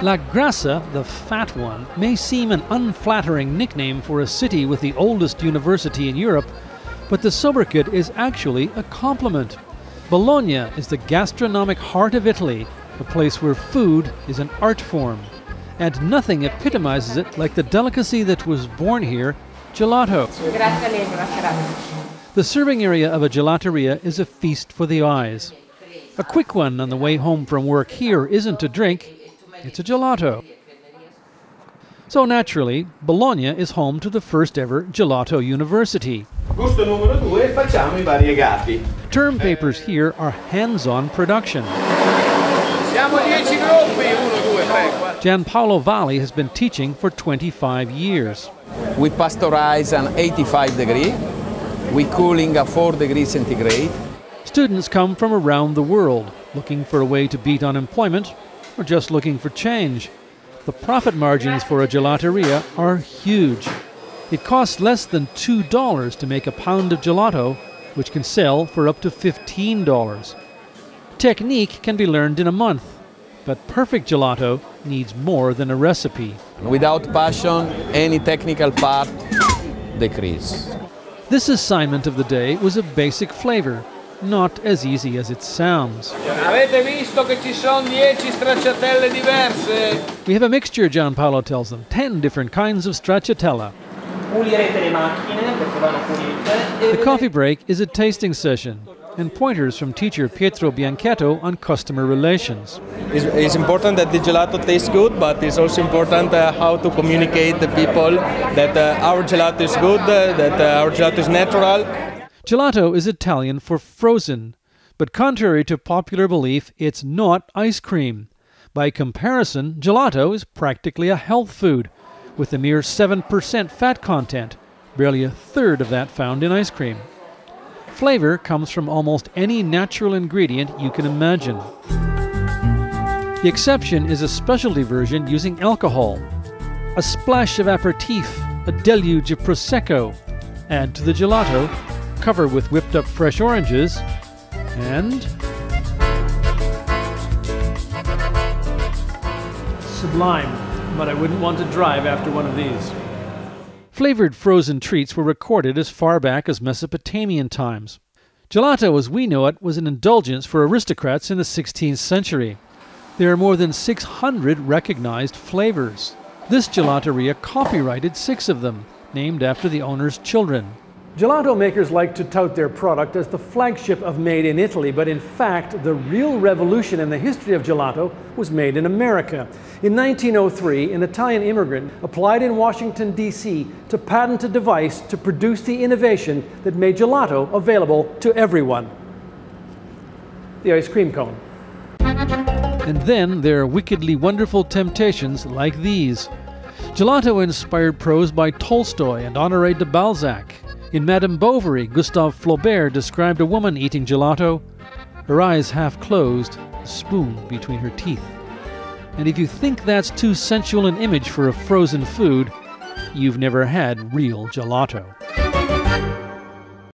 La Grassa, the fat one, may seem an unflattering nickname for a city with the oldest university in Europe, but the sobriquet is actually a compliment. Bologna is the gastronomic heart of Italy, a place where food is an art form. And nothing epitomizes it like the delicacy that was born here, gelato. The serving area of a gelateria is a feast for the eyes. A quick one on the way home from work here isn't a drink, it's a gelato. So naturally, Bologna is home to the first ever gelato university. Gusto numero 2, facciamo I variegati. Term papers here are hands-on production. Siamo 10 gruppi, 1, 2, 3, 4. Gianpaolo Valli has been teaching for 25 years. We pasteurize at 85 degrees. We cooling at 4 degrees centigrade. Students come from around the world, looking for a way to beat unemployment, or just looking for change. The profit margins for a gelateria are huge. It costs less than $2 to make a pound of gelato, which can sell for up to $15. Technique can be learned in a month, but perfect gelato needs more than a recipe. Without passion, any technical part decreases. This assignment of the day was a basic flavor, not as easy as it sounds. Avete visto che ci sono 10 stracciatelle diverse? We have a mixture, Gianpaolo tells them, 10 different kinds of stracciatella. The coffee break is a tasting session, and pointers from teacher Pietro Bianchetto on customer relations. It's important that the gelato tastes good, but it's also important how to communicate to people that our gelato is good, that our gelato is natural. Gelato is Italian for frozen, but contrary to popular belief, it's not ice cream. By comparison, gelato is practically a health food, with a mere 7% fat content, barely a third of that found in ice cream. Flavor comes from almost any natural ingredient you can imagine. The exception is a specialty version using alcohol. A splash of aperitif, a deluge of Prosecco. Add to the gelato, cover with whipped up fresh oranges, and sublime, but I wouldn't want to drive after one of these. Flavored frozen treats were recorded as far back as Mesopotamian times. Gelato as we know it was an indulgence for aristocrats in the 16th century. There are more than 600 recognized flavors. This gelateria copyrighted 6 of them, named after the owner's children. Gelato makers like to tout their product as the flagship of Made in Italy, but in fact, the real revolution in the history of gelato was made in America. In 1903, an Italian immigrant applied in Washington, D.C. to patent a device to produce the innovation that made gelato available to everyone: the ice cream cone. And then there are wickedly wonderful temptations like these. Gelato inspired prose by Tolstoy and Honoré de Balzac. In Madame Bovary, Gustave Flaubert described a woman eating gelato, her eyes half closed, a spoon between her teeth. And if you think that's too sensual an image for a frozen food, you've never had real gelato.